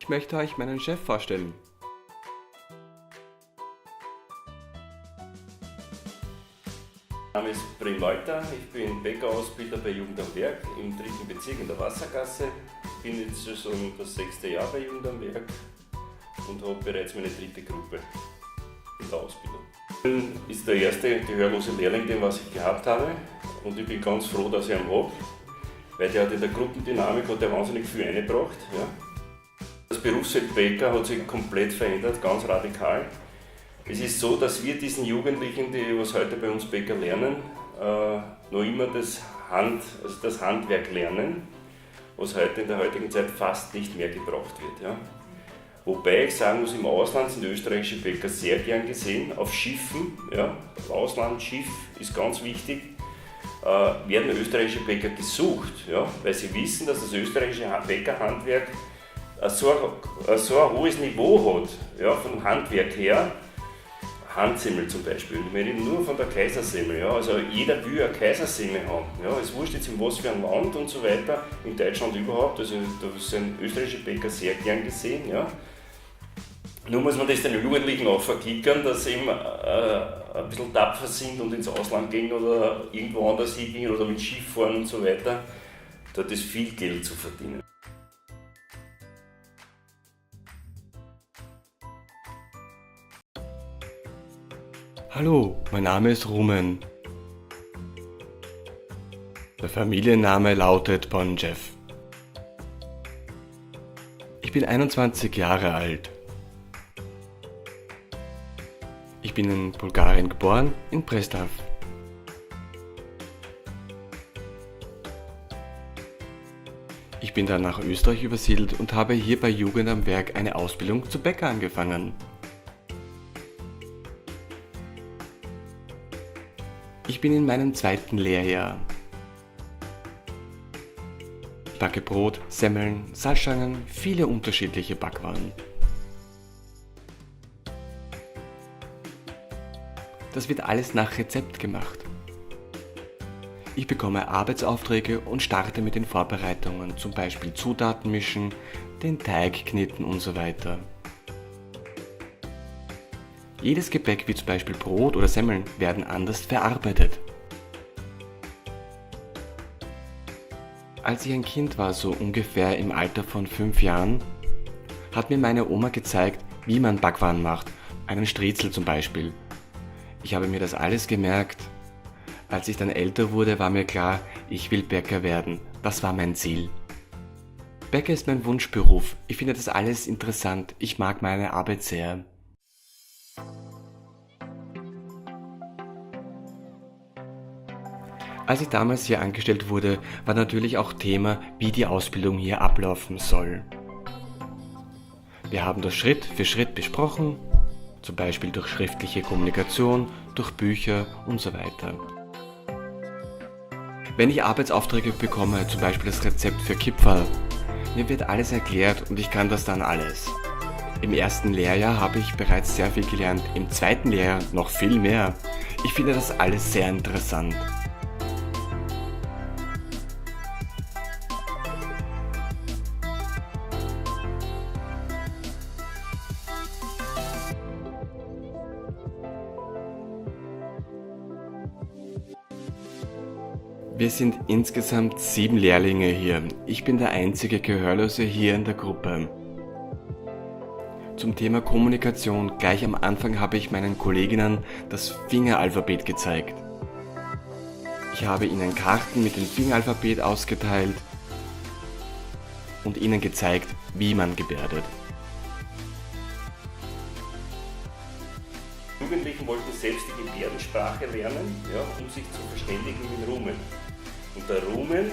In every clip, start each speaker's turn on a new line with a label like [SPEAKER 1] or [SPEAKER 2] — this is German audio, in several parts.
[SPEAKER 1] Ich möchte euch meinen Chef vorstellen.
[SPEAKER 2] Mein Name ist Brim Walter, ich bin Bäckerausbilder bei Jugend am Werk im 3. Bezirk in der Wassergasse. Ich bin jetzt schon das 6. Jahr bei Jugend am Werk und habe bereits meine 3. Gruppe in der Ausbildung. Das ist der erste gehörlose Lehrling, den was ich gehabt habe, und ich bin ganz froh, dass ich ihn habe, weil der hat in der Gruppendynamik wahnsinnig viel eingebracht. Ja. Das Berufsfeld Bäcker hat sich komplett verändert, ganz radikal. Es ist so, dass wir diesen Jugendlichen, die was heute bei uns Bäcker lernen, noch immer das Handwerk lernen, was heute in der heutigen Zeit fast nicht mehr gebraucht wird. Ja. Wobei ich sagen muss, im Ausland sind österreichische Bäcker sehr gern gesehen, auf Schiffen, ja, Auslandsschiff ist ganz wichtig, werden österreichische Bäcker gesucht, ja, weil sie wissen, dass das österreichische Bäckerhandwerk so ein hohes Niveau hat, ja, vom Handwerk her. Handsemmel zum Beispiel, wir reden nur von der Kaisersemmel, ja, also jeder will eine Kaisersemmel haben, ja, es wurscht jetzt in was für ein Land und so weiter, in Deutschland überhaupt, also da sind österreichische Bäcker sehr gern gesehen, ja. Nur muss man das den Jugendlichen auch verklickern, dass sie eben ein bisschen tapfer sind und ins Ausland gehen oder irgendwo anders hingehen oder mit Schiff fahren und so weiter, dort ist viel Geld zu verdienen.
[SPEAKER 1] Hallo, mein Name ist Rumen. Der Familienname lautet Bonjev. Ich bin 21 Jahre alt. Ich bin in Bulgarien geboren, in Breslav. Ich bin dann nach Österreich übersiedelt und habe hier bei Jugend am Werk eine Ausbildung zum Bäcker angefangen. Ich bin in meinem 2. Lehrjahr. Ich backe Brot, Semmeln, Salzstangen, viele unterschiedliche Backwaren. Das wird alles nach Rezept gemacht. Ich bekomme Arbeitsaufträge und starte mit den Vorbereitungen, zum Beispiel Zutaten mischen, den Teig kneten und so weiter. Jedes Gebäck, wie zum Beispiel Brot oder Semmeln, werden anders verarbeitet. Als ich ein Kind war, so ungefähr im Alter von 5 Jahren, hat mir meine Oma gezeigt, wie man Backwaren macht, einen Striezel zum Beispiel. Ich habe mir das alles gemerkt. Als ich dann älter wurde, war mir klar, ich will Bäcker werden. Das war mein Ziel. Bäcker ist mein Wunschberuf. Ich finde das alles interessant. Ich mag meine Arbeit sehr. Als ich damals hier angestellt wurde, war natürlich auch Thema, wie die Ausbildung hier ablaufen soll. Wir haben das Schritt für Schritt besprochen, zum Beispiel durch schriftliche Kommunikation, durch Bücher und so weiter. Wenn ich Arbeitsaufträge bekomme, zum Beispiel das Rezept für Kipferl, mir wird alles erklärt und ich kann das dann alles. Im 1. Lehrjahr habe ich bereits sehr viel gelernt, im 2. Lehrjahr noch viel mehr. Ich finde das alles sehr interessant. Wir sind insgesamt 7 Lehrlinge hier. Ich bin der einzige Gehörlose hier in der Gruppe. Zum Thema Kommunikation, gleich am Anfang habe ich meinen Kolleginnen das Fingeralphabet gezeigt. Ich habe ihnen Karten mit dem Fingeralphabet ausgeteilt und ihnen gezeigt, wie man gebärdet.
[SPEAKER 2] Die Jugendlichen wollten selbst die Gebärdensprache lernen, ja, um sich zu verständigen mit Rumen. Und der Rumen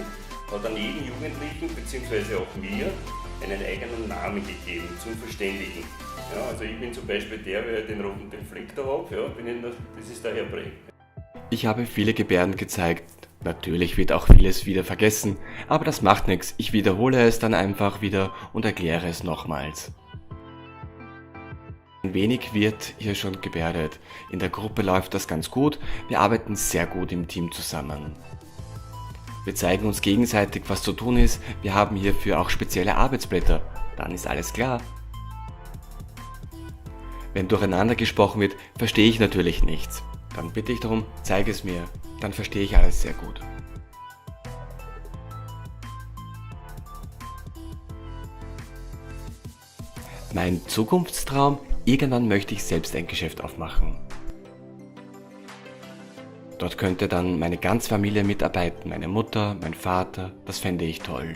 [SPEAKER 2] hat an jeden Jugendlichen, bzw. auch mir, einen eigenen Namen gegeben zum Verständigen. Ja, also ich bin zum Beispiel der den roten Fleck da habe, ja, das ist der Herr Brim.
[SPEAKER 1] Ich habe viele Gebärden gezeigt. Natürlich wird auch vieles wieder vergessen, aber das macht nichts. Ich wiederhole es dann einfach wieder und erkläre es nochmals. Ein wenig wird hier schon gebärdet. In der Gruppe läuft das ganz gut. Wir arbeiten sehr gut im Team zusammen. Wir zeigen uns gegenseitig, was zu tun ist. Wir haben hierfür auch spezielle Arbeitsblätter. Dann ist alles klar. Wenn durcheinander gesprochen wird, verstehe ich natürlich nichts. Dann bitte ich darum, zeige es mir. Dann verstehe ich alles sehr gut. Mein Zukunftstraum, irgendwann möchte ich selbst ein Geschäft aufmachen. Dort könnte dann meine ganze Familie mitarbeiten, meine Mutter, mein Vater, das fände ich toll.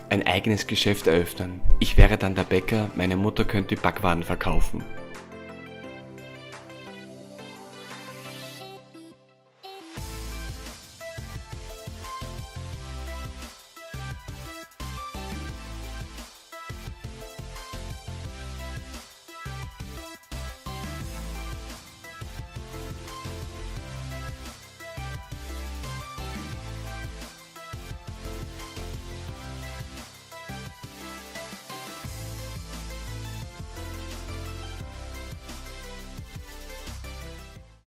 [SPEAKER 1] Ein eigenes Geschäft eröffnen. Ich wäre dann der Bäcker, meine Mutter könnte die Backwaren verkaufen.